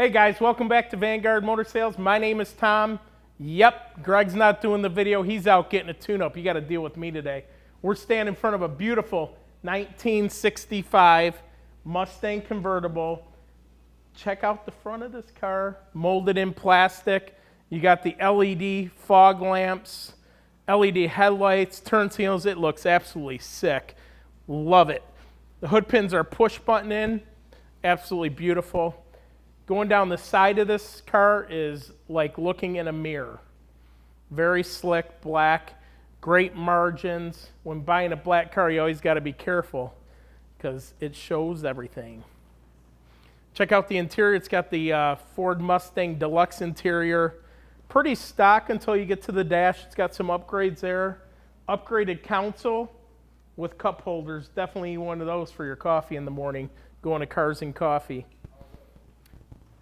Hey guys, welcome back to Vanguard Motor Sales. My name is Tom. Yep, Greg's not doing the video. He's out getting a tune-up. You got to deal with me today. We're standing in front of a beautiful 1965 Mustang Convertible. Check out the front of this car, molded in plastic. You got the LED fog lamps, LED headlights, turn signals. It looks absolutely sick. Love it. The hood pins are push button in. Absolutely beautiful. Going down the side of this car is like looking in a mirror. Very slick, black, great margins. When buying a black car, you always got to be careful because it shows everything. Check out the interior. It's got the Ford Mustang Deluxe Interior. Pretty stock until you get to the dash. It's got some upgrades there. Upgraded console with cup holders. Definitely one of those for your coffee in the morning, going to Cars and Coffee.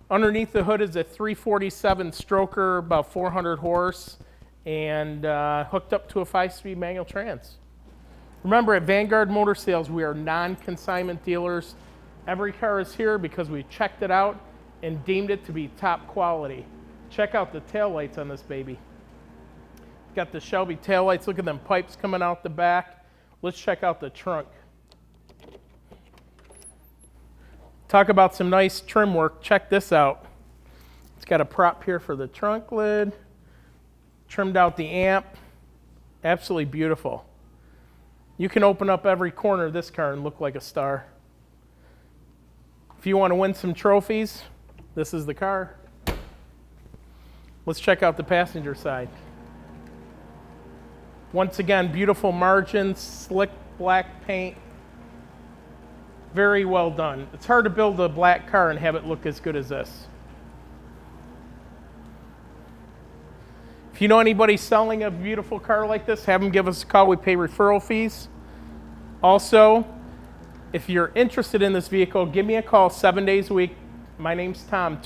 Underneath the hood is a 347 stroker, about 400 horse, and hooked up to a 5-speed manual trans. Remember, at Vanguard Motor Sales, we are non-consignment dealers. Every car is here because we checked it out and deemed it to be top quality. Check out the taillights on this baby. Got the Shelby taillights. Look at them pipes coming out the back. Let's check out the trunk. Talk about some nice trim work. Check this out. It's got a prop here for the trunk lid. Trimmed out the amp. Absolutely beautiful. You can open up every corner of this car and look like a star. If you want to win some trophies, this is the car. Let's check out the passenger side. Once again, beautiful margins, slick black paint. Very well done. It's hard to build a black car and have it look as good as this. If you know anybody selling a beautiful car like this, have them give us a call. We pay referral fees. Also, if you're interested in this vehicle, give me a call 7 days a week. My name's Tom,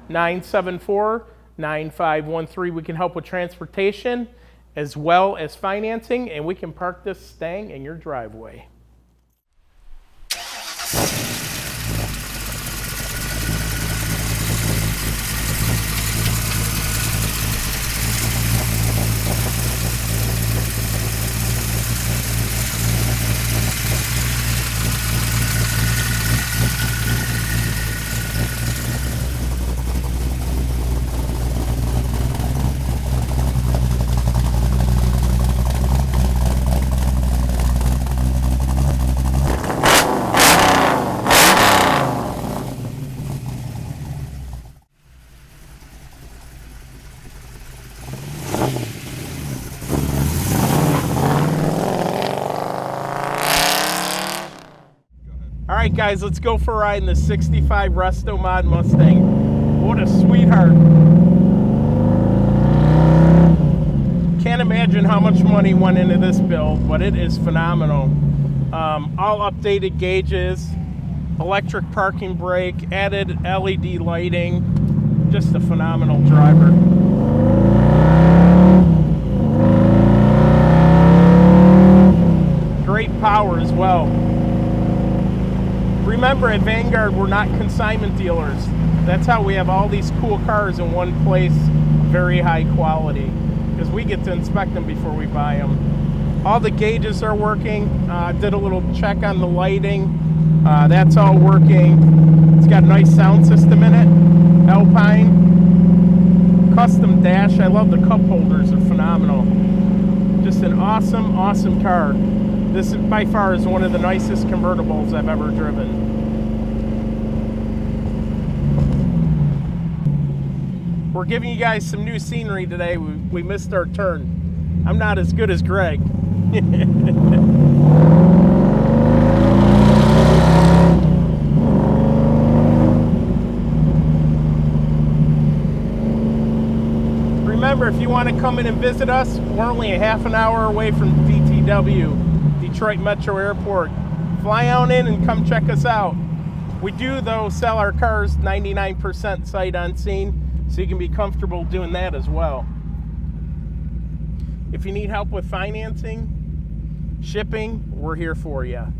248-974-9513. We can help with transportation as well as financing, and we can park this Stang in your driveway. All right, guys, let's go for a ride in the 65 Restomod Mustang. What a sweetheart. Can't imagine how much money went into this build, but it is phenomenal. All updated gauges, electric parking brake, added LED lighting. Just a phenomenal driver. Great power as well. Remember, at Vanguard, we're not consignment dealers. That's how we have all these cool cars in one place, very high quality, because we get to inspect them before we buy them. All the gauges are working. Did a little check on the lighting. That's all working. It's got a nice sound system in it. Alpine. Custom dash. I love the cup holders. They're phenomenal. Just an awesome, awesome car. This, by far, is one of the nicest convertibles I've ever driven. We're giving you guys some new scenery today. We missed our turn. I'm not as good as Greg. Remember, if you want to come in and visit us, we're only a half an hour away from DTW. Detroit Metro Airport. Fly on in and come check us out. We do, though, sell our cars 99% sight unseen, so you can be comfortable doing that as well. If you need help with financing, shipping, we're here for you.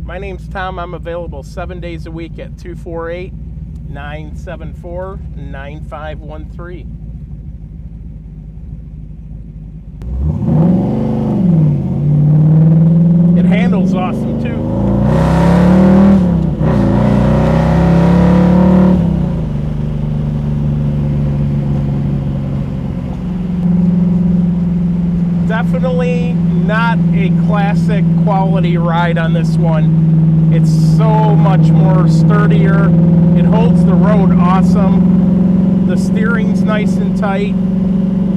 My name's Tom. I'm available 7 days a week at 974-9513. It handles awesome too. Definitely not a classic quality ride on this one. It's so much more sturdier. It holds the road awesome. The steering's nice and tight.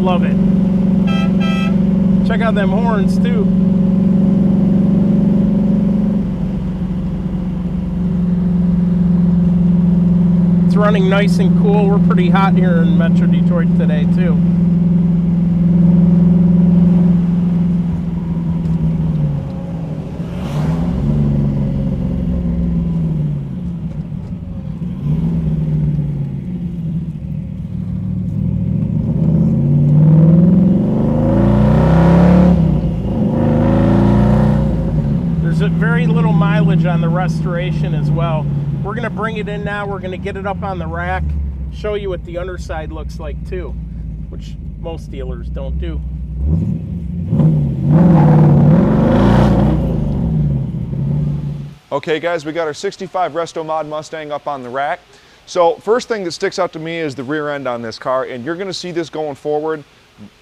Love it. Check out them horns too. It's running nice and cool. We're pretty hot here in Metro Detroit today too. Very little mileage on the restoration as well. We're going to bring it in now. We're going to get it up on the rack, show you what the underside looks like too, which most dealers don't do. Okay guys, we got our 65 Restomod Mustang up on the rack. So first thing that sticks out to me is the rear end on this car, and you're going to see this going forward.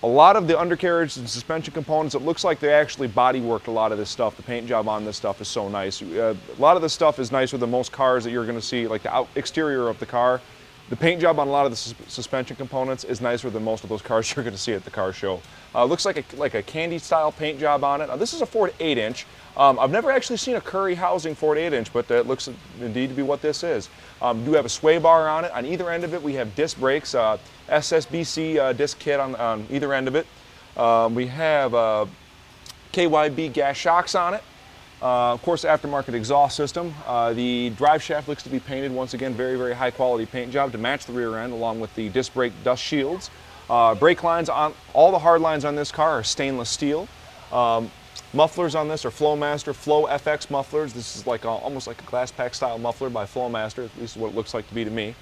A lot of the undercarriage and suspension components, it looks like they actually body worked a lot of this stuff. The paint job on this stuff is so nice. A lot of this stuff is nicer than most cars that you're going to see, like the exterior of the car. The paint job on a lot of the suspension components is nicer than most of those cars you're going to see at the car show. Looks like a candy style paint job on it. Now, this is a Ford 8-inch. I've never actually seen a Currie Housing Ford 8-inch, but it looks indeed to be what this is. We do have a sway bar on it. On either end of it, we have disc brakes, SSBC disc kit on either end of it. We have KYB gas shocks on it. Of course, aftermarket exhaust system. The drive shaft looks to be painted, once again, very, very high quality paint job to match the rear end, along with the disc brake dust shields. Brake lines on all the hard lines on this car are stainless steel. Mufflers on this are Flowmaster Flow FX mufflers. This is like almost like a glass pack style muffler by Flowmaster. At least is what it looks like to be to me.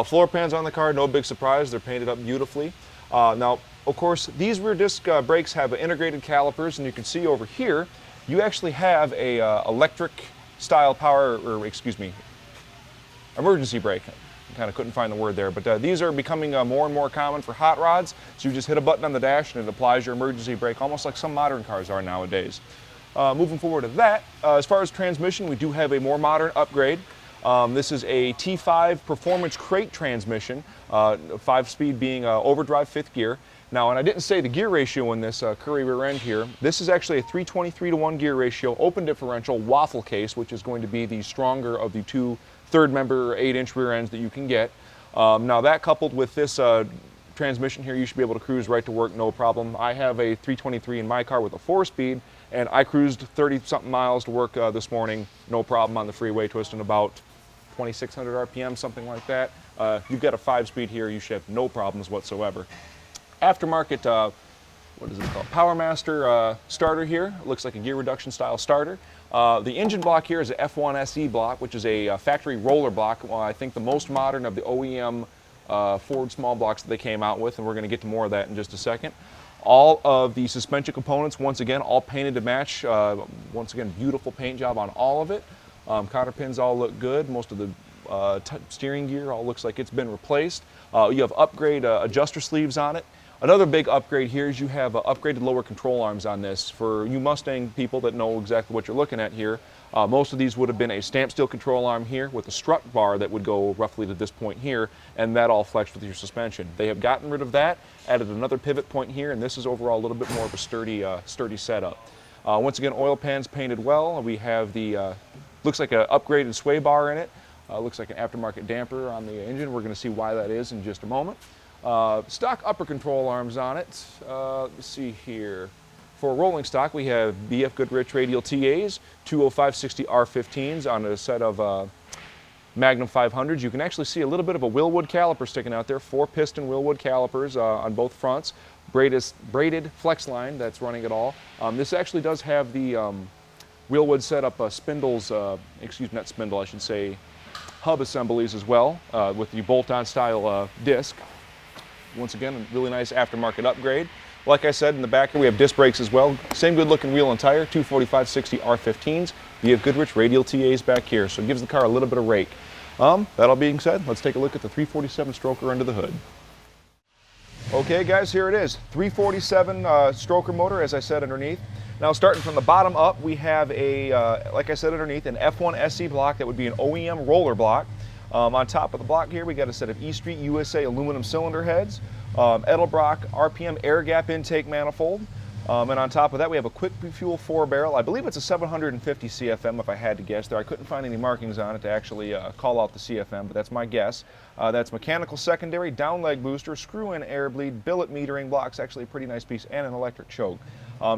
Floor pans on the car, no big surprise. They're painted up beautifully. Now, of course, these rear disc brakes have integrated calipers, and you can see over here, you actually have a electric style emergency brake. I kind of couldn't find the word there, but these are becoming more and more common for hot rods. So you just hit a button on the dash and it applies your emergency brake, almost like some modern cars are nowadays. Moving forward to that, as far as transmission, we do have a more modern upgrade. This is a T5 Performance Crate transmission, 5-speed being overdrive 5th gear. Now, and I didn't say the gear ratio in this Currie rear end here. This is actually a 323-to-1 gear ratio, open differential, waffle case, which is going to be the stronger of the two third-member 8-inch rear ends that you can get. Now, that coupled with this transmission here, you should be able to cruise right to work, no problem. I have a 323 in my car with a 4-speed, and I cruised 30-something miles to work this morning, no problem on the freeway, twisting about 2,600 RPM, something like that. You've got a 5-speed here, you should have no problems whatsoever. Aftermarket, what is it called? PowerMaster starter here. It looks like a gear reduction style starter. The engine block here is a F1 SE block, which is a factory roller block. Well, I think the most modern of the OEM Ford small blocks that they came out with, and we're going to get to more of that in just a second. All of the suspension components, once again, all painted to match. Once again, beautiful paint job on all of it. Cotter pins all look good. Most of the steering gear all looks like it's been replaced. You have upgrade adjuster sleeves on it. Another big upgrade here is you have upgraded lower control arms on this. For you Mustang people that know exactly what you're looking at here, most of these would have been a stamped steel control arm here with a strut bar that would go roughly to this point here, and that all flexed with your suspension. They have gotten rid of that, added another pivot point here, and this is overall a little bit more of a sturdy setup. Once again, oil pans painted well. We have the, looks like an upgraded sway bar in it. Looks like an aftermarket damper on the engine. We're going to see why that is in just a moment. Stock upper control arms on it. Let's see here. For rolling stock, we have BFGoodrich Radial TAs, 205/60 R15s on a set of Magnum 500s. You can actually see a little bit of a Willwood caliper sticking out there, 4-piston Willwood calipers on both fronts. Braided flex line that's running it all. This actually does have the Willwood setup spindles, excuse me, not spindle, I should say, hub assemblies as well with the bolt-on style disc. Once again, a really nice aftermarket upgrade. Like I said, in the back here we have disc brakes as well. Same good looking wheel and tire, 245/60 R15s. BFGoodrich Radial TAs back here, so it gives the car a little bit of rake. That all being said, let's take a look at the 347 stroker under the hood. Okay guys, here it is. 347 stroker motor, as I said, underneath. Now starting from the bottom up, we have a, like I said underneath, an F1 SC block that would be an OEM roller block. On top of the block here, we got a set of E Street USA aluminum cylinder heads, Edelbrock RPM air gap intake manifold, and on top of that we have a quick fuel 4-barrel. I believe it's a 750 CFM if I had to guess there. I couldn't find any markings on it to actually call out the CFM, but that's my guess. That's mechanical secondary, down leg booster, screw-in air bleed, billet metering blocks, actually a pretty nice piece, and an electric choke.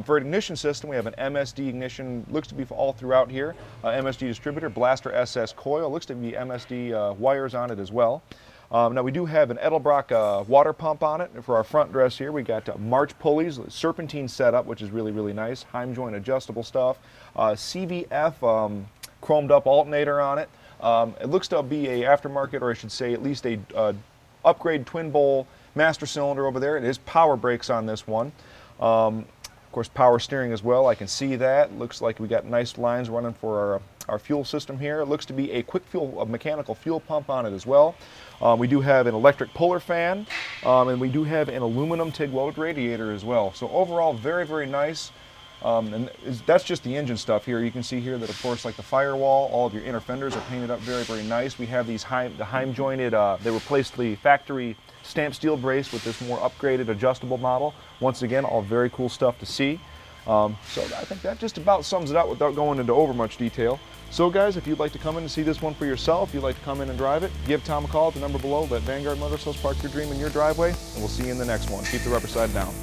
For an ignition system, we have an MSD ignition, looks to be all throughout here. MSD distributor, Blaster SS coil, looks to be MSD wires on it as well. Now we do have an Edelbrock water pump on it. For our front dress here, we got March pulleys, serpentine setup, which is really, really nice. Heim joint adjustable stuff. CVF chromed up alternator on it. It looks to be a aftermarket, or I should say at least a upgrade twin bowl master cylinder over there. It is power brakes on this one. Of course, power steering as well. I can see that. Looks like we got nice lines running for our fuel system here. It looks to be a quick fuel, a mechanical fuel pump on it as well. We do have an electric puller fan, and we do have an aluminum TIG welded radiator as well. So overall, very, very nice. And that's just the engine stuff here. You can see here that, of course, like the firewall, all of your inner fenders are painted up very, very nice. We have these the Heim jointed, they replaced the factory stamped steel brace with this more upgraded adjustable model. Once again, all very cool stuff to see. So I think that just about sums it up without going into over much detail. So guys, if you'd like to come in and see this one for yourself, if you'd like to come in and drive it, give Tom a call at the number below. Let Vanguard Motor Sales park your dream in your driveway, and we'll see you in the next one. Keep the rubber side down.